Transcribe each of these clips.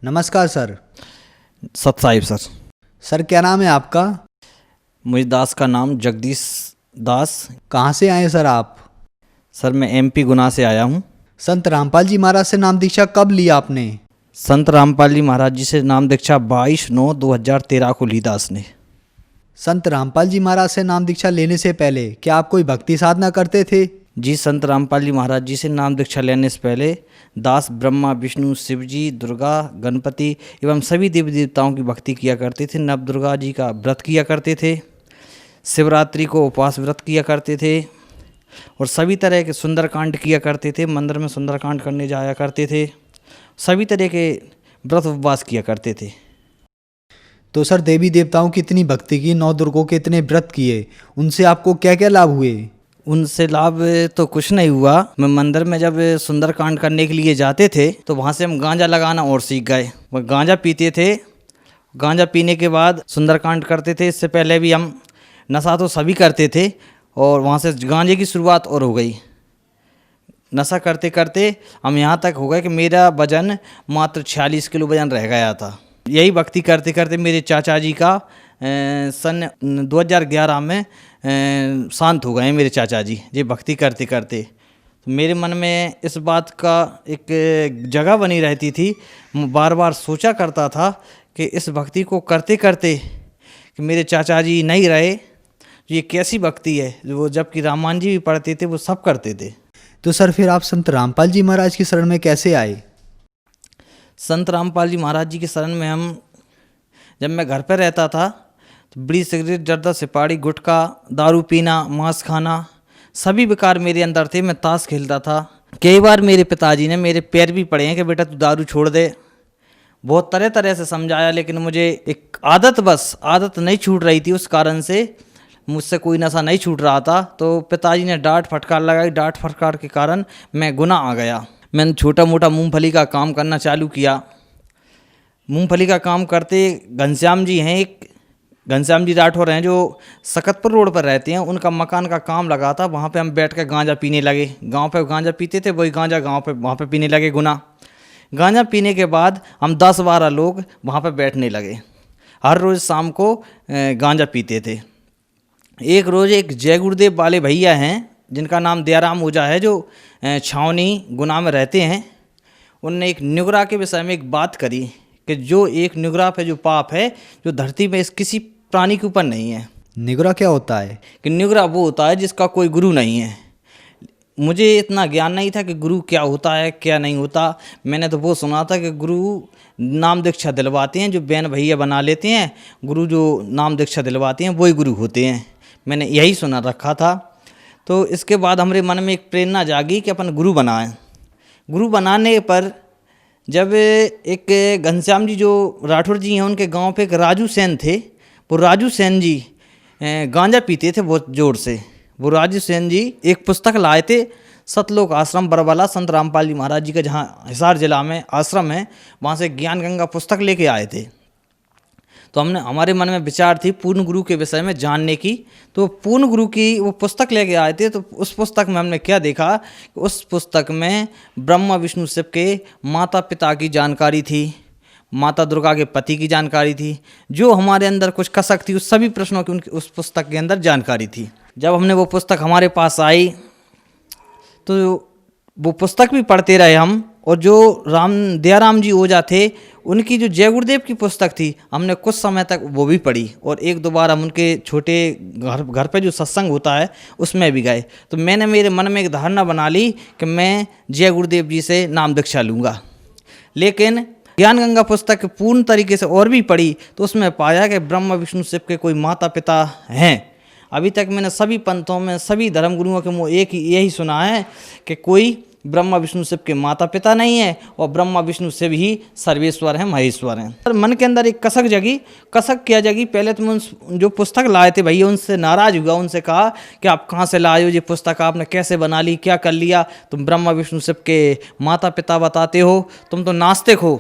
नमस्कार सर। सत Sahib sir. Sir क्या नाम है आपका? मुझे दास का नाम जगदीश दास। कहाँ से आए सर आप? सर मैं एमपी गुना से आया हूँ। संत रामपाल जी महाराज से नाम दीक्षा कब लिया आपने? संत रामपाल जी महाराज जी से नाम दीक्षा 22/9/2013 को ली दास ने। संत रामपाल जी महाराज से नाम दीक्षा लेने से पहले क्या आप कोई भक्ति साधना करते थे? जी, संत रामपाल जी महाराज जी से नाम दीक्षा लेने से पहले दास ब्रह्मा विष्णु शिव जी दुर्गा गणपति एवं सभी देवी देवताओं की भक्ति किया करते थे। नव दुर्गा जी का व्रत किया करते थे, शिवरात्रि को उपवास व्रत किया करते थे और सभी तरह के सुंदरकांड किया करते थे। मंदिर में सुंदरकांड करने जाया करते थे, सभी तरह के व्रत उपवास किया करते थे। तो सर देवी देवताओं की इतनी भक्ति की, नौ दुर्गों के इतने व्रत किए, उनसे आपको क्या क्या लाभ हुए? उनसे लाभ तो कुछ नहीं हुआ। मैं मंदिर में जब सुंदरकांड करने के लिए जाते थे तो वहाँ से हम गांजा लगाना और सीख गए। वह गांजा पीते थे, गांजा पीने के बाद सुंदरकांड करते थे। इससे पहले भी हम नशा तो सभी करते थे और वहाँ से गांजे की शुरुआत और हो गई। नशा करते करते हम यहाँ तक हो गए कि मेरा वजन मात्र 46 किलो वजन रह गया था। यही भक्ति करते करते मेरे चाचा जी का सन 2011 में शांत हो गए मेरे चाचा जी। ये भक्ति करते करते तो मेरे मन में इस बात का एक जगह बनी रहती थी। बार बार सोचा करता था कि इस भक्ति को करते करते कि मेरे चाचा जी नहीं रहे, ये कैसी भक्ति है। वो जबकि रामायण जी भी पढ़ते थे, वो सब करते थे। तो सर फिर आप संत रामपाल जी महाराज की शरण में कैसे आए? संत रामपाल जी महाराज जी के शरण में जब मैं घर पर रहता था तो बीड़ी सिगरेट जर्दा सुपारी गुटखा दारू पीना मांस खाना सभी विकार मेरे अंदर थे। मैं ताश खेलता था। कई बार मेरे पिताजी ने मेरे पैर भी पड़े हैं कि बेटा तू दारू छोड़ दे। बहुत तरह तरह से समझाया, लेकिन मुझे एक आदत नहीं छूट रही थी। उस कारण से मुझसे कोई नशा नहीं छूट रहा था। तो पिताजी ने डांट फटकार लगाई। डांट फटकार के कारण मैं गुनाह आ गया। मैंने छोटा मोटा मूंगफली का काम करना चालू किया। मूंगफली का काम करते घनश्याम जी हैं, एक घनश्याम जी राठौर हैं जो सकतपुर रोड पर रहते हैं, उनका मकान का काम लगा था। वहाँ पे हम बैठ कर गांजा पीने लगे। गांव पे गांजा पीते थे, वही गांजा गांव पे वहाँ पे पीने लगे गुना। गांजा पीने के बाद हम 10-12 लोग वहाँ पे बैठने लगे। हर रोज़ शाम को गांजा पीते थे। एक रोज़ एक जय गुरुदेव वाले भैया हैं जिनका नाम दयाराम ओझा है, जो छावनी गुना में रहते हैं। उनने एक नुगरा के विषय में एक बात करी कि जो एक नुगरा पे जो पाप है जो धरती में इस किसी प्राणी के ऊपर नहीं है। निगरा क्या होता है? कि नुगरा वो होता है जिसका कोई गुरु नहीं है। मुझे इतना ज्ञान नहीं था कि गुरु क्या होता है क्या नहीं होता। मैंने तो वो सुना था कि गुरु नाम दीक्षा दिलवाते हैं, जो बहन भैया बना लेते हैं, गुरु जो नाम दीक्षा दिलवाते हैं वही गुरु होते हैं। मैंने यही सुना रखा था। तो इसके बाद हमारे मन में एक प्रेरणा जागी कि अपन गुरु बनाएं। गुरु बनाने पर जब एक घनश्याम जी जो राठौर जी हैं, उनके गांव पे एक राजू सेन थे। वो राजू सेन जी गांजा पीते थे बहुत ज़ोर से। वो राजू सेन जी एक पुस्तक लाए थे, सतलोक आश्रम बरवाला संत रामपाल जी महाराज जी का, जहाँ हिसार जिला में आश्रम है, वहाँ से ज्ञान गंगा पुस्तक लेके आए थे। तो हमारे मन में विचार थी पूर्ण गुरु के विषय में जानने की। तो पूर्ण गुरु की वो पुस्तक लेके आए थे। तो उस पुस्तक में हमने क्या देखा कि उस पुस्तक में ब्रह्मा विष्णु शिव के माता पिता की जानकारी थी, माता दुर्गा के पति की जानकारी थी। जो हमारे अंदर कुछ कसक थी उस सभी प्रश्नों की उनकी उस पुस्तक के अंदर जानकारी थी। जब हमने वो पुस्तक हमारे पास आई तो वो पुस्तक भी पढ़ते रहे हम। और जो दयाराम जी ओझा थे, उनकी जो जय गुरुदेव की पुस्तक थी, हमने कुछ समय तक वो भी पढ़ी। और एक दो बार हम उनके छोटे घर पे जो सत्संग होता है उसमें भी गए। तो मैंने मेरे मन में एक धारणा बना ली कि मैं जय गुरुदेव जी से नाम दीक्षा लूँगा। लेकिन ज्ञान गंगा पुस्तक पूर्ण तरीके से और भी पढ़ी तो उसमें पाया कि ब्रह्मा विष्णु शिव के कोई माता पिता हैं। अभी तक मैंने सभी पंथों में सभी धर्म गुरुओं के मुँह एक ही यही सुना है कि कोई ब्रह्मा विष्णु शिव के माता पिता नहीं है और ब्रह्मा विष्णु शिव ही सर्वेश्वर हैं, महेश्वर हैं। पर मन के अंदर एक कसक जगी। कसक क्या जगी? पहले तो मैं जो पुस्तक लाए थे भैया उनसे नाराज हुआ। उनसे कहा कि आप कहाँ से लाए हो ये पुस्तक, आपने कैसे बना ली, क्या कर लिया? तुम ब्रह्मा विष्णु शिव के माता पिता बताते हो, तुम तो नास्तिक हो।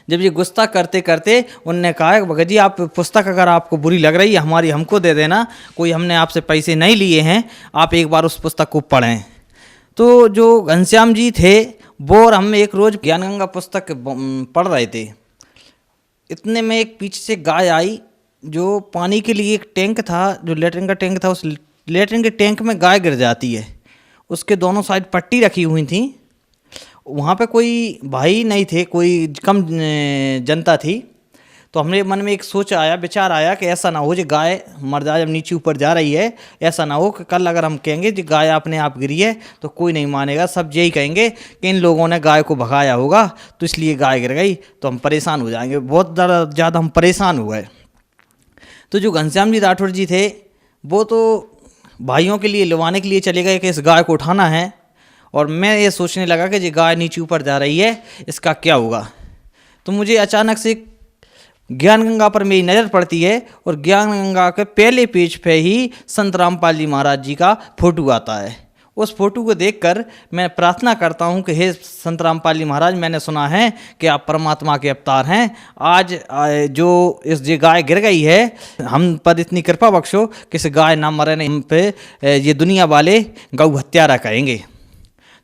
जब ये गुस्सा करते करते उनने कहा भगत जी आप पुस्तक अगर आपको बुरी लग रही है हमारी हमको दे देना, कोई हमने आपसे पैसे नहीं लिए हैं, आप एक बार उस पुस्तक को पढ़ें। तो जो घनश्याम जी थे वो और हम एक रोज़ ज्ञान गंगा पुस्तक पढ़ रहे थे। इतने में एक पीछे से गाय आई, जो पानी के लिए एक टैंक था, जो लेटरिन का टैंक था, उस लेटरिन के टैंक में गाय गिर जाती है। उसके दोनों साइड पट्टी रखी हुई थी। वहाँ पे कोई भाई नहीं थे, कोई कम जनता थी। तो हमरे मन में एक सोच आया, विचार आया कि ऐसा ना हो जो गाय मर जाए जब नीचे ऊपर जा रही है। ऐसा ना हो कि कल अगर हम कहेंगे कि गाय अपने आप गिरी है तो कोई नहीं मानेगा, सब यही कहेंगे कि इन लोगों ने गाय को भगाया होगा तो इसलिए गाय गिर गई, तो हम परेशान हो जाएंगे। बहुत ज़्यादा हम परेशान हो गए। तो जो घनश्याम जी राठौर जी थे, वो तो भाइयों के लिए लुभाने के लिए चले गए कि इस गाय को उठाना है, और मैं ये सोचने लगा कि ये गाय नीचे ऊपर जा रही है, इसका क्या होगा। तो मुझे अचानक से ज्ञान गंगा पर मेरी नज़र पड़ती है, और ज्ञान गंगा के पहले पेज पे ही संत रामपाल जी महाराज जी का फोटो आता है। उस फोटो को देखकर मैं प्रार्थना करता हूँ कि हे संत रामपाल जी महाराज, मैंने सुना है कि आप परमात्मा के अवतार हैं। आज जो इस ये गाय गिर गई है, हम पर इतनी कृपा बख्शो कि इस गाय ना मरे, नहीं हम पे ये दुनिया वाले गौ हत्यारा कहेंगे।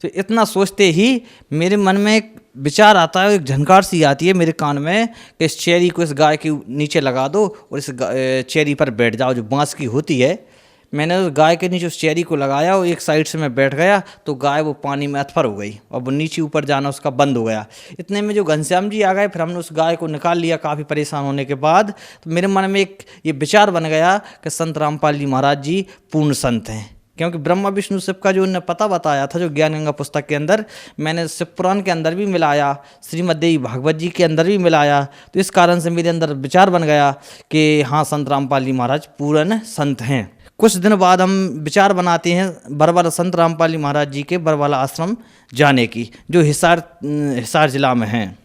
तो इतना सोचते ही मेरे मन में एक विचार आता है, एक झनकार सी आती है मेरे कान में कि इस चेरी को इस गाय के नीचे लगा दो और इस चेरी पर बैठ जाओ, जो बांस की होती है। मैंने उस गाय के नीचे उस चेरी को लगाया और एक साइड से मैं बैठ गया, तो गाय वो पानी में अथफर हो गई और वो नीचे ऊपर जाना उसका बंद हो गया। इतने में जो घनश्याम जी आ गए, फिर हमने उस गाय को निकाल लिया काफ़ी परेशान होने के बाद। तो मेरे मन में एक ये विचार बन गया कि संत रामपाल जी महाराज जी पूर्ण संत हैं, क्योंकि ब्रह्मा विष्णु शिव का जो उन्होंने पता बताया था, जो ज्ञान गंगा पुस्तक के अंदर, मैंने शिव पुराण के अंदर भी मिलाया, श्रीमद् देवी भागवत जी के अंदर भी मिलाया। तो इस कारण से मेरे अंदर विचार बन गया कि हाँ, संत रामपाल जी महाराज पूर्ण संत हैं। कुछ दिन बाद हम विचार बनाते हैं बरवाला संत रामपाल जी महाराज जी के बरवाला आश्रम जाने की, जो हिसार जिला में हैं।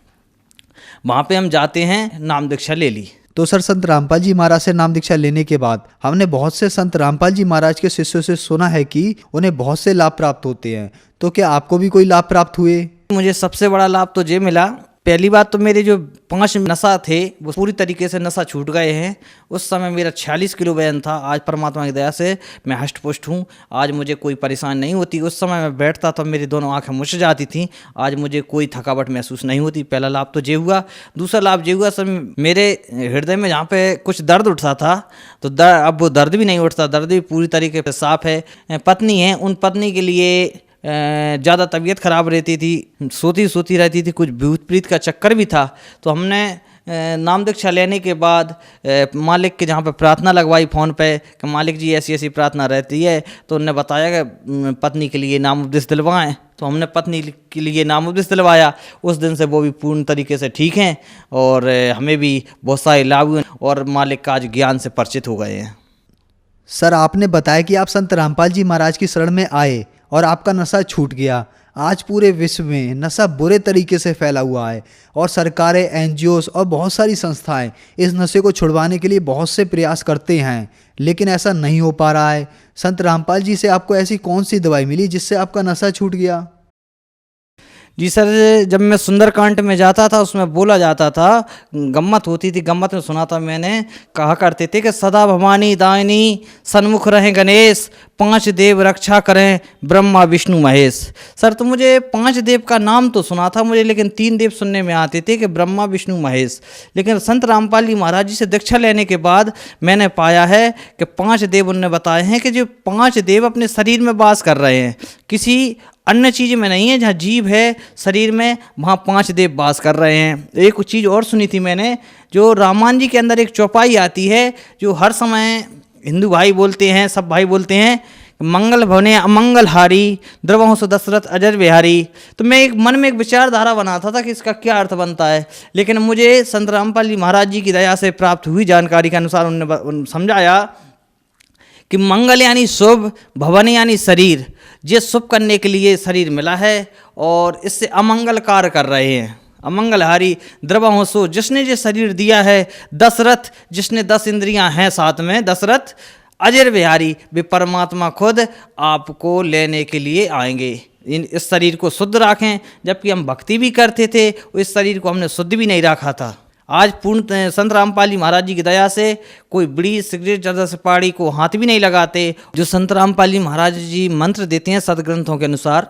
वहाँ पे हम जाते हैं, नाम दीक्षा ले ली। तो सर, संत रामपाल जी महाराज से नाम दीक्षा लेने के बाद हमने बहुत से संत रामपाल जी महाराज के शिष्यों से सुना है कि उन्हें बहुत से लाभ प्राप्त होते हैं। तो क्या आपको भी कोई लाभ प्राप्त हुए? मुझे सबसे बड़ा लाभ तो ये मिला, पहली बात तो मेरे जो 5 नशा थे वो पूरी तरीके से नशा छूट गए हैं। उस समय मेरा 46 किलो वजन था, आज परमात्मा की दया से मैं हष्ट पुष्ट हूँ। आज मुझे कोई परेशानी नहीं होती। उस समय मैं बैठता तो मेरी दोनों आंखें मुछ जाती थी, आज मुझे कोई थकावट महसूस नहीं होती। पहला लाभ तो ये हुआ। दूसरा लाभ ये हुआ, सर मेरे हृदय में जहाँ पे कुछ दर्द उठता था तो अब वो दर्द भी नहीं उठता, दर्द भी पूरी तरीके से साफ है। पत्नी है, उन पत्नी के लिए ज़्यादा तबीयत ख़राब रहती थी, सोती रहती थी, कुछ भूत प्रीत का चक्कर भी था। तो हमने नाम दीक्षा लेने के बाद मालिक के जहाँ पे प्रार्थना लगवाई फ़ोन पे कि मालिक जी ऐसी ऐसी प्रार्थना रहती है, तो उन्होंने बताया कि पत्नी के लिए नाम उपदेश दिलवाएँ। तो हमने पत्नी के लिए नाम उपदेश दिलवाया। उस दिन से वो भी पूर्ण तरीके से ठीक हैं और हमें भी बहुत सारे लाभ हुए और मालिक का आज ज्ञान से परिचित हो गए हैं। सर, आपने बताया कि आप संत रामपाल जी महाराज की शरण में आए और आपका नशा छूट गया। आज पूरे विश्व में नशा बुरे तरीके से फैला हुआ है और सरकारें, एनजीओस और बहुत सारी संस्थाएं इस नशे को छुड़वाने के लिए बहुत से प्रयास करते हैं, लेकिन ऐसा नहीं हो पा रहा है। संत रामपाल जी से आपको ऐसी कौन सी दवाई मिली जिससे आपका नशा छूट गया? जी सर, जब मैं सुंदरकांड में जाता था उसमें बोला जाता था, गम्मत होती थी, गम्मत में सुना था मैंने, कहा करते थे कि सदा भवानी दायनी सन्मुख रहें गणेश, 5 देव रक्षा करें ब्रह्मा विष्णु महेश। सर, तो मुझे 5 देव का नाम तो सुना था मुझे, लेकिन 3 देव सुनने में आते थे कि ब्रह्मा विष्णु महेश। लेकिन संत रामपाल जी महाराज जी से दीक्षा लेने के बाद मैंने पाया है कि 5 देव उन्होंने बताए हैं कि जो 5 देव अपने शरीर में वास कर रहे हैं, किसी अन्य चीज़ में नहीं है। जहाँ जीव है शरीर में, वहाँ 5 देव वास कर रहे हैं। एक चीज़ और सुनी थी मैंने, जो रामायण जी के अंदर एक चौपाई आती है, जो हर समय हिंदू भाई बोलते हैं, सब भाई बोलते हैं, मंगल भवने अमंगल हारी, द्रवहंस दशरथ अजर बिहारी। तो मैं एक मन में एक विचारधारा बनाता था कि इसका क्या अर्थ बनता है, लेकिन मुझे संत रामपाल जी महाराज जी की दया से प्राप्त हुई जानकारी के अनुसार उन्होंने समझाया कि मंगल यानी शुभ, भवन यानी शरीर, ये शुभ करने के लिए शरीर मिला है और इससे अमंगल कार्य कर रहे हैं। अमंगलहारी द्रवहंसो, जिसने ये शरीर दिया है, दशरथ जिसने 10 इंद्रियां हैं साथ में, दशरथ अजर बिहारी, वे परमात्मा खुद आपको लेने के लिए आएंगे। इस शरीर को शुद्ध रखें। जबकि हम भक्ति भी करते थे, इस शरीर को हमने शुद्ध भी नहीं रखा था। आज पूर्ण संत रामपाल जी महाराज जी की दया से कोई बीड़ी सिगरेट जर्दा सुपारी को हाथ भी नहीं लगाते। जो संत रामपाल जी महाराज जी मंत्र देते हैं सदग्रंथों के अनुसार,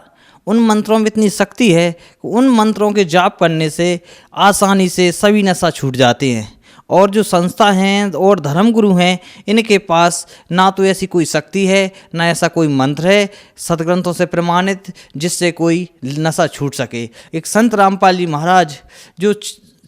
उन मंत्रों में इतनी शक्ति है कि उन मंत्रों के जाप करने से आसानी से सभी नशा छूट जाते हैं। और जो संस्था हैं और धर्मगुरु हैं, इनके पास ना तो ऐसी कोई शक्ति है, ना ऐसा कोई मंत्र है सदग्रंथों से प्रमाणित जिससे कोई नशा छूट सके। एक संत रामपाल जी महाराज जो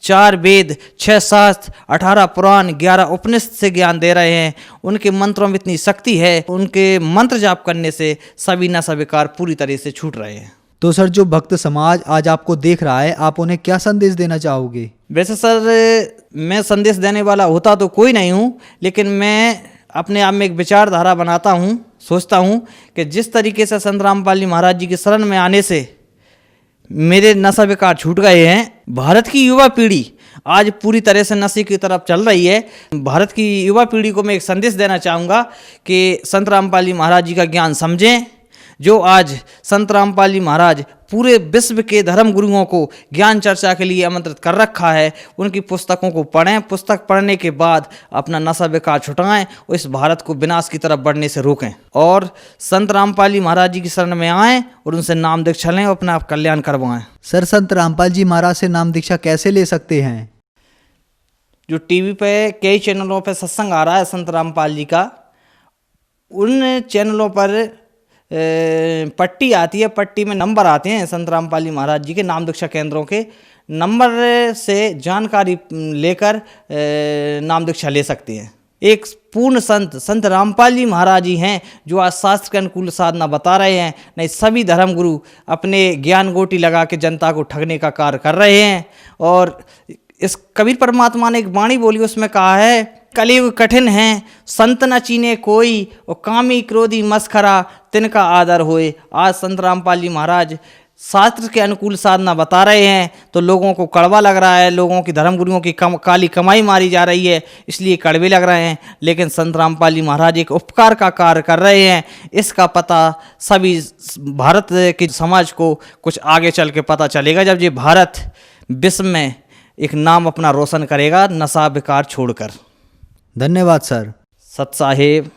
4 वेद, 6 शास्त्र, 18 पुराण, 11 उपनिषद से ज्ञान दे रहे हैं, उनके मंत्रों में इतनी शक्ति है, उनके मंत्र जाप करने से सभी नशा विकार पूरी तरह से छूट रहे हैं। तो सर, जो भक्त समाज आज आपको देख रहा है, आप उन्हें क्या संदेश देना चाहोगे? वैसे सर, मैं संदेश देने वाला होता तो कोई नहीं हूँ, लेकिन मैं अपने आप में एक विचारधारा बनाता हूँ, सोचता हूँ कि जिस तरीके से संत रामपाल जी महाराज जी के शरण में आने से मेरे नशा विकार छूट गए हैं, भारत की युवा पीढ़ी आज पूरी तरह से नशे की तरफ चल रही है। भारत की युवा पीढ़ी को मैं एक संदेश देना चाहूँगा कि संत रामपाल जी महाराज जी का ज्ञान समझें। जो आज संत रामपाल जी महाराज पूरे विश्व के धर्म गुरुओं को ज्ञान चर्चा के लिए आमंत्रित कर रखा है, उनकी पुस्तकों को पढ़ें। पुस्तक पढ़ने के बाद अपना नशा विकार छुटाएं और इस भारत को विनाश की तरफ बढ़ने से रोकें, और संत रामपाल जी महाराज जी की शरण में आएं और उनसे नाम दीक्षा लें और अपना कल्याण करवाएं। सर, संत रामपाल जी महाराज से नाम दीक्षा कैसे ले सकते हैं? जो टीवी पे कई चैनलों पे सत्संग आ रहा है संत रामपाल जी का, उन चैनलों पर पट्टी आती है, पट्टी में नंबर आते हैं संत रामपाल जी महाराज जी के नाम दीक्षा केंद्रों के। नंबर से जानकारी लेकर नाम दीक्षा ले सकते हैं। एक पूर्ण संत रामपाल जी महाराज जी हैं जो आज शास्त्र के अनुकूल साधना बता रहे हैं। नहीं, सभी धर्मगुरु अपने ज्ञान गोटी लगा के जनता को ठगने का कार्य कर रहे हैं। और इस कबीर परमात्मा ने एक वाणी बोली, उसमें कहा है, कलयुग कठिन है, संत न चीने कोई, और कामी क्रोधी मस्खरा तिनका आदर होए। आज संत रामपाल जी महाराज शास्त्र के अनुकूल साधना बता रहे हैं तो लोगों को कड़वा लग रहा है, लोगों की धर्मगुरुओं की काली कमाई मारी जा रही है, इसलिए कड़वे लग रहे हैं। लेकिन संत रामपाल जी महाराज एक उपकार का कार्य कर रहे हैं, इसका पता सभी भारत के समाज को कुछ आगे चल के पता चलेगा, जब ये भारत विश्व में एक नाम अपना रोशन करेगा नशा विकार छोड़कर। धन्यवाद सर। सत साहेब।